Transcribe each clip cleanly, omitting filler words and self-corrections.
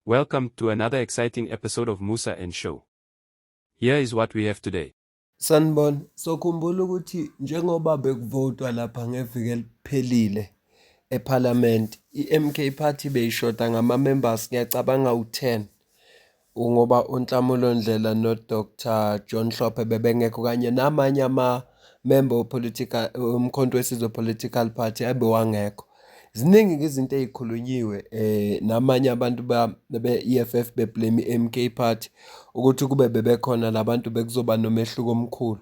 Welcome to another exciting episode of Musa and Show. Here is what we have today. Sanibona, sokhumbula ukuthi njengoba bekuvotwa lapha ngeviki eliphelile eParliament, i-MK Party beyishoda ngama-members ngiyacabanga u-10 ngoba uNhlamulo Ndlela no-Dr. John Hlophe bebengekho kanye namanye ama-member political umkhonto wesizwe political party abewangekho. Ziningi izinto ezikhulunyiwe namanye abantu be-EFF beblame i-MK Party ukuthi kube bebekhona labantu bekuzoba nomehluko omkhulu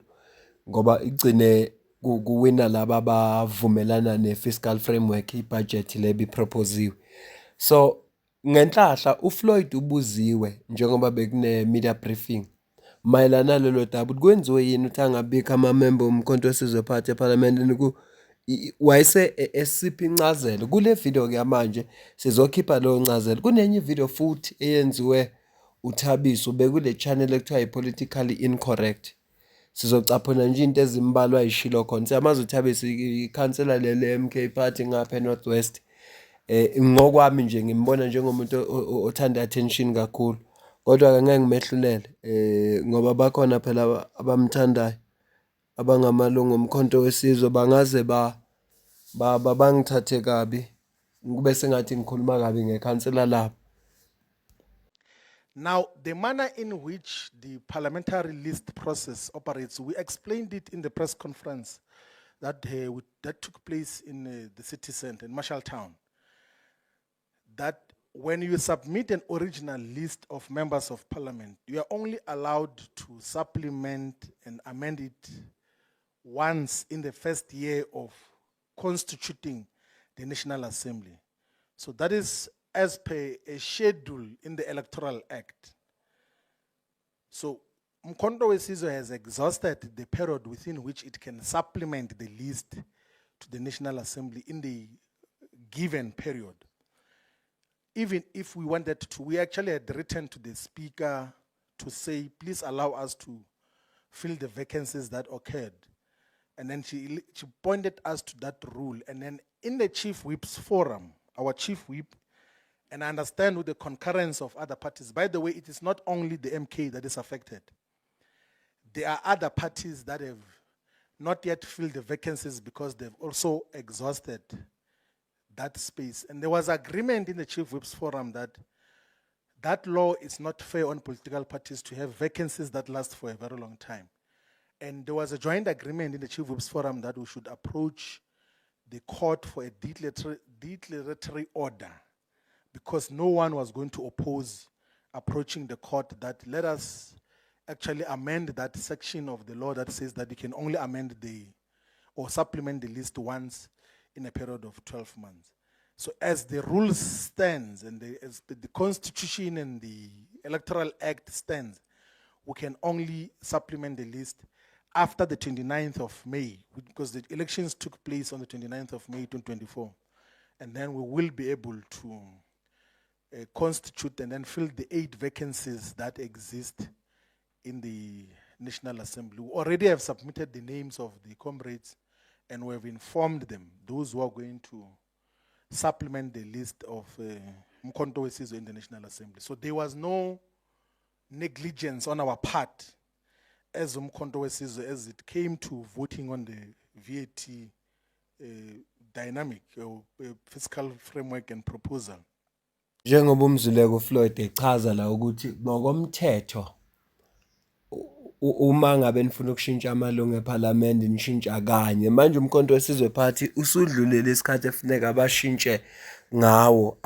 ngoba igcine kuwina laba abavumelana ne-fiscal framework ibudget le biproposiwe. So ngenhlahla uFloyd ubuziwe njengoba bekune media briefing mayelana nalelo daba ukuthi kwenziwe yini ukuthi angabikho ama-member omkhonto wesizwe party eParliament wayese esipha incazelo kule video ke manje sizokhipha leyo ncazelo. Kunenye ivideo futhi eyenziwe uThabiso bekule channel ekuthiwa i-politically incorrect. Sizocaphuna nje into ezimbalwa ayishilo khona siyamazi uThabiso ikhansela lele MK Party ngapha eNorth West. Ngokwami nje ngimbona njengomuntu othanda attention kakhulu kodwa ke ngeke ngimehlulele ngoba bakhona phela abamthandayo abangamalungu omkhonto wesizwe bangaze bangithathe kabi kube sengathi ngikhuluma kabi ngekhansela labo. Now, the manner in which the parliamentary list process operates, we explained it in the press conference that took place in the city center, in Marshalltown. That when you submit an original list of members of parliament, you are only allowed to supplement and amend it once in the first year of constituting the National Assembly. So that is as per a schedule in the Electoral Act. So Mkhonto Wesizwe has exhausted the period within which it can supplement the list to the National Assembly in the given period. Even if we wanted to, we actually had written to the Speaker to say, please allow us to fill the vacancies that occurred. And then she pointed us to that rule. And then in the Chief Whip's forum, our Chief Whip, and I understand with the concurrence of other parties, by the way, it is not only the MK that is affected. There are other parties that have not yet filled the vacancies because they've also exhausted that space. And there was agreement in the Chief Whip's forum that that law is not fair on political parties to have vacancies that last for a very long time. And there was a joint agreement in the Chief Whip's forum that we should approach the court for a declaratory order because no one was going to oppose approaching the court that let us actually amend that section of the law that says that you can only amend or supplement the list once in a period of 12 months. So as the rules stands and as the Constitution and the Electoral Act stands, we can only supplement the list after the 29th of May, because the elections took place on the 29th of May 2024. And then we will be able to constitute and then fill the 8 vacancies that exist in the National Assembly. We already have submitted the names of the comrades and we have informed them, those who are going to supplement the list of Mkhonto Wesizwe in the National Assembly. So there was no negligence on our part as Mkhonto Wesizwe as it came to voting on the VAT dynamic fiscal framework and proposal. Njengoba umzuleko Floyd echaza la ukuthi ngokomthetho uma ngabe nifuna ukushintsha amalungu eParliament nishintsha kanye manje umkhonto wesizwe party usudlulile isikhathi efuneka abashintshe ngawo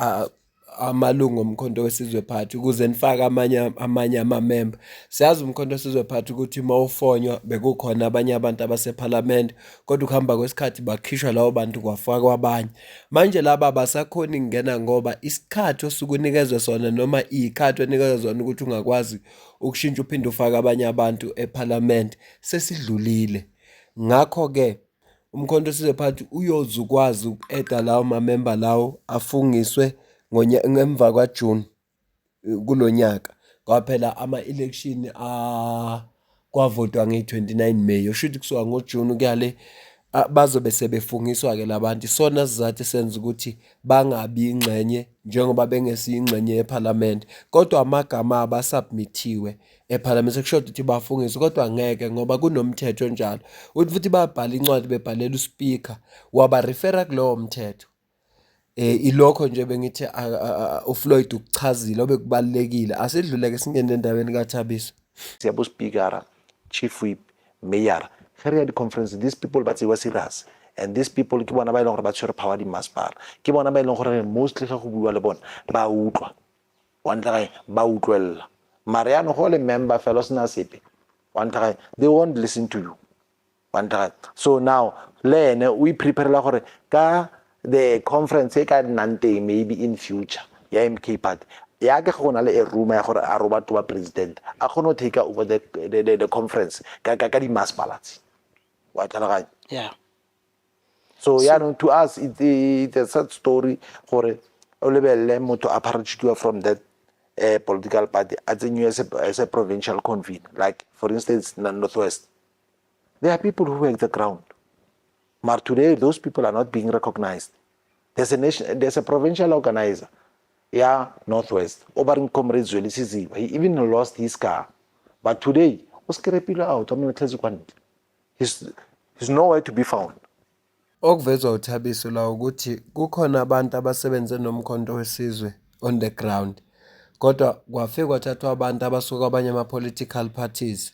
amalungu omkhonto wesizwe party ukuze nifake amanye ama-member. Siyazi umkhonto wesizwe party ukuthi mawufonywa bekukhona abanye abantu abaseParliament kodwa ukuhamba kwesikhathi bakhishwa labo bantu kwafakwa abanye. Manje laba basakhona ukungena ngoba isikhathi osukunikezwe sona noma ikhathi onikezwe zona ukuthi ungakwazi ukushintsha uphinde ufake abanye abantu eParliament sesidlulile. Ngakho ke umkhonto wesizwe party uyozukwazi uku-add lawo ma-member lawo afungiswe ngemva kwaJune kulonyaka kwaphela ama-election kwavotwa nge-29 May. Usho ukuthi kusuka ngoJune kuyale bazobe sebefungiswa-ke labantu. Isona sizathu esenza ukuthi bangabi ingxenye njengoba bengesiyingxenye yephalamende, kodwa amagama abo asubmithiwe ephalamende. Sekusho ukuthi bafungiswe kodwa ngeke ngoba kunomthetho onjalo. Uthi futhi babhala incwadi bebhalela uSpeaker wabarifera kulowo mthetho. Ilokho nje bengithi uFloyd ukuchazile obekubalekile. Asidluleke singene endaweni kaThabiso. Siyabo Speaker, Chief Whip, Mayor. Here at the conference, these people but they were serious. And these people ke bona ba ileng gore ba tshwere power di masepala. Ke bona ba ileng gore mostly ga go bua le bona ba utlwa. One time ba utlwella. Mariano go le member fellow sena sepe. One time they won't listen to you. One time. So now we prepare la gore ka the conference e ka nante maybe in future ya MK party ya ke go na le a room ya gore a roba to president a go no take over the conference ka di mass ballots wa tla yeah. So yeah, no, to us it's a sad story gore o lebelle motho a parachuted from that political party as a provincial convener, like for instance Northwest. There are people who work the ground, but today those people are not being recognized. There's a provincial organizer, yeah, Northwest, Obaring Comrades Zwelisi. He even lost his car, but today Oscar out. I mean, he's nowhere to be found. Okuvezwa uThabiso la ukuthi kukhona abantu abasebenze nomkhonto wesizwe on the ground, kodwa kwafika kwathathwa abantu abasuka abanye ama-political parties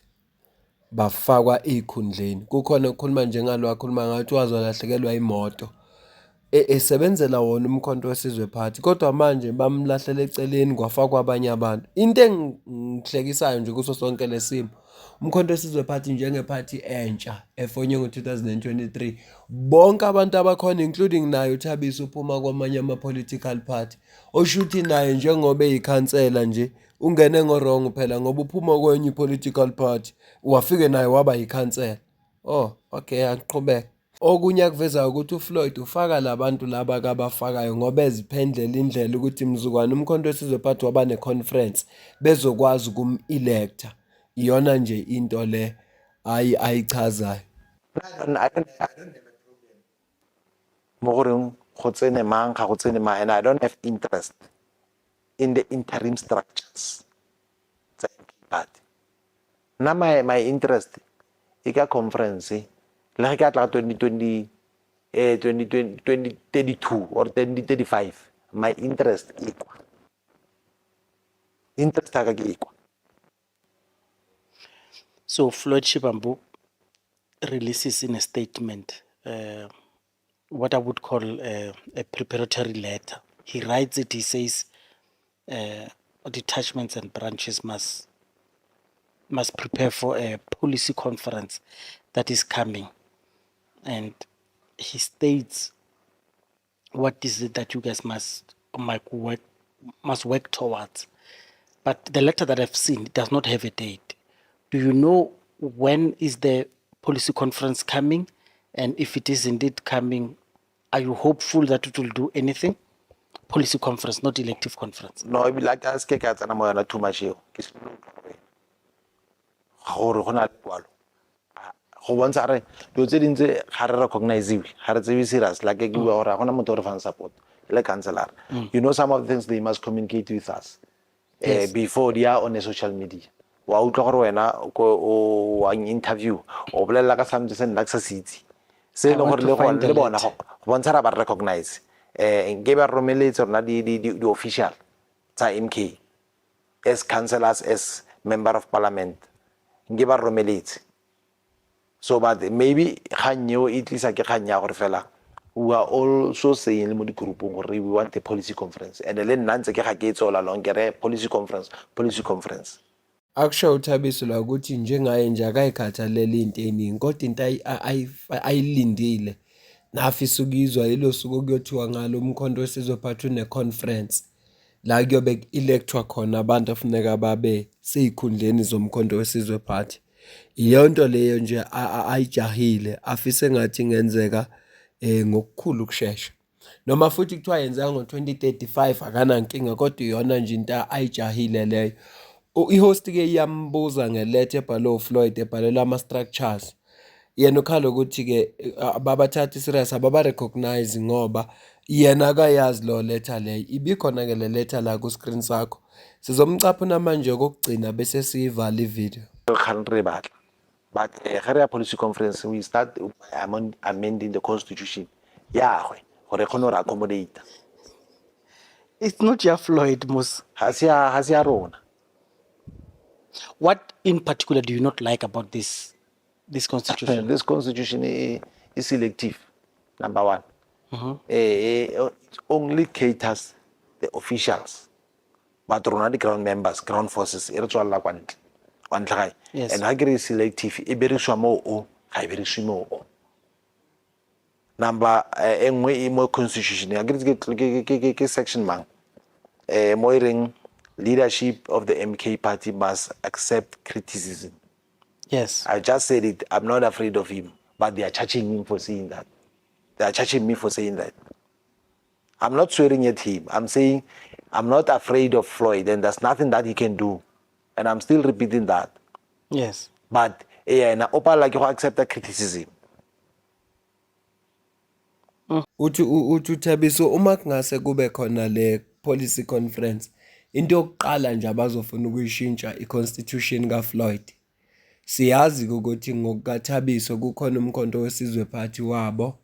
bafakwa ey'khundleni. Kukhona ukukhuluma njengalo wakhuluma ngathi wazolahlekelwa imoto esebenzela wona umkhonto wesizwe party, kodwa manje bamlahlela eceleni kwafakwa abanye abantu. Into engihlekisayo nje kuso sonke lesimo, umkhonto wesizwe party njengephathi entsha efonywe ngo-2023, bonke abantu abakhona including naye uThabiso uphuma kwamanye ama-political party, oshuthi naye njengoba eyikhansela nje ungene ngo-wrong phela ngoba uphuma kwenye i-political party wafike naye waba yikhansela. Oh, okay, aqhubeke. Okunye akuvezayo ukuthi uFloyd ufaka labantu laba kabafakayo ngoba eziphendlela indlela ukuthi mzukwane umkhonto wesizwe party waba ne-conference bezokwazi ukum-electa. Iyona nje into le ayichazayo. I don't have a problem. And I don't have interest in the interim structures. But now my interest is a conference like at 2032 or 2035. My interest is equal. Interest is equal. So Floyd Shivambu releases in a statement what I would call a preparatory letter. He writes it, he says detachments and branches must prepare for a policy conference that is coming. And he states, what is it that you guys must work towards? But the letter that I've seen does not have a date. Do you know when is the policy conference coming? And if it is indeed coming, are you hopeful that it will do anything? Policy conference, not elective conference. No, it'd be like ask too much here. Go bontsha re do tse dintse ga re recognize ga re tsebe serious like ke bua gore ga gona motho re fan support le councilor. You know, some of the things they must communicate with us before they are on a social media. Wa utlwa gore wena o an interview o bolela ka something se nna se sitse se le gore le bona go bontsha ra ba recognize nke ba romeletse rona di official tsa MK as councillors, as member of parliament nke ba romeletse. So but maybe ganyo it is ke ganya gore fela we are also saying le mo di groupong gore we want a policy conference and le nna ntse ke ga ke tsola long ke policy conference. Akusho uThabiso la ukuthi njengaye nje akayikhathalele into eningi kodwa into ayilindile nafisa ukuyizwa yilo suku kuyothiwa ngalo umkhonto wesizwe party une-conference la kuyobe electwa khona abantu afuneka babe seyikhundleni zomkhonto wesizwe party. Iyo nto leyo nje ayijahile afise ngathi ingenzeka ngokukhulu ukushesha, noma futhi kuthiwa yenzeka ngo-2035 akanankinga kodwa iyona nje into ayijahile leyo. I-host ke iyambuza ngeletha ebhalwe uFloyd ebhalelwe ama-structures yena ukhala ukuthi ke ababathatha serious ababa recognize ngoba yena akayazi lo letter leyo ibikhona ke le letter la ku screen sakho sizomcapha namanje kokugcina bese siyivala ivideo. Country batla. But Area Policy Conference, we start amending the constitution. Yeah, gore kgone gore accommodate. It's not your Floyd, Mus. Has ya rona. What in particular do you not like about this constitution? This constitution is selective, number one. It only caters the officials, but rona the ground members, ground forces, Yes. and I get selective, e beriswa mo o, ga e beriswe mo o. Number engwe mo constitution, I get section man. Mo reng leadership of the MK party must accept criticism. Yes. I just said it. I'm not afraid of him, but they are charging him for saying that. They are charging me for saying that. I'm not swearing at him. I'm saying I'm not afraid of Floyd, and there's nothing that he can do. And I'm still repeating that. Yes. But na opa like you accept the criticism. Uthi Thabiso uma kungase kube khona le policy conference into yokuqala nje abazofuna ukuyishintsha iconstitution kaFloyd. Siyazi ukuthi ngokukaThabiso kukhona umkhonto wesizwe party wabo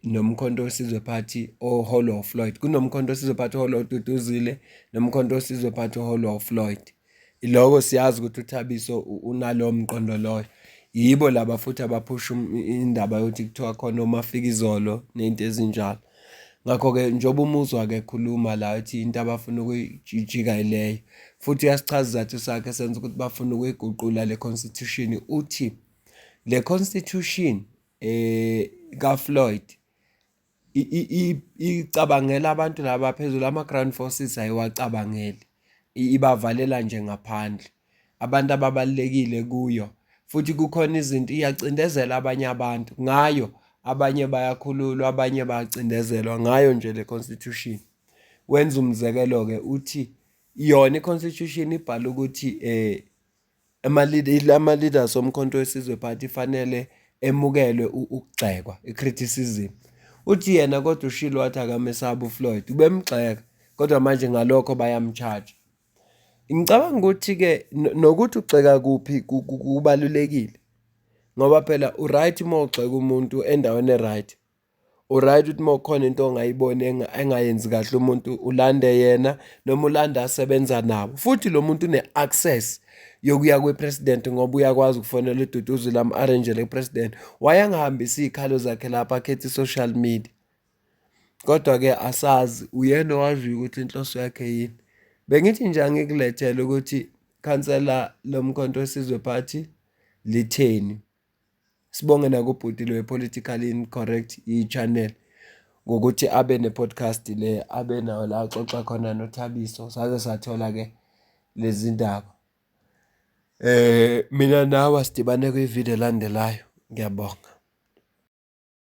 nomkhonto wesizwe party oholwa uFloyd. Kunomkhonto wesizwe party oholwa uDuduzile nomkhonto wesizwe party oholwa uFloyd. Iloko siyazi ukuthi uThabiso unalo mqondo loyo. Yibo laba futhi abaphusha indaba yokuthi kuthiwa khona omafikizolo nento ezinjalo. Ngakho ke njoba umuzwa ke khuluma la uthi into abafuna ukuyijika ileyo futhi uyasichaza izathu sakhe senza ukuthi bafuna ukuyiguqula le constitution uthi le constitution kaFloyd icabangela abantu laba phezulu ama ground forces ayiwacabangeli ibavalela nje ngaphandle abantu ababalekile kuyo futhi kukhona izinto iyacindezela abanye abantu ngayo abanye bayakhululwa abanye bayacindezelwa ngayo nje le constitution. Wenza umzekelo ke uthi yona iconstitution ibhala ukuthi ama leaders omkhonto wesizwe party fanele emukelwe ukugxekwa icriticism. Uthi yena kodwa ushilo wathi akamesaba uFloyd ubemgxeka kodwa manje ngalokho bayamcharge. Ngicabanga ukuthi ke nokuthi ugxeka kuphi kubalulekile ngoba phela uright uma ugxeka umuntu endaweni eright uright ukuthi mawukhona into ongayiboni engayenzi kahle umuntu ulande yena noma ulanda asebenza nabo futhi lo muntu une-access yokuya kwepresident ngoba uyakwazi ukufonela uDuduzile am-arrangele kupresident wayengahambisa iy'khalo zakhe lapha akhethe i-social media kodwa-ke asazi uyena owaziyo ukuthi inhloso yakhe yini. Bengithi nje angikulethele ukuthi khansela lomkhonto wesizwe party litheni. Sibonge nakubhuti we-politically incorrect i-channel ngokuthi abe ne-podcast le abe nayo la axoxa khona noThabiso saze sathola ke lezi ndaba. Mina nawe sidibane kwivideo elandelayo. Ngiyabonga.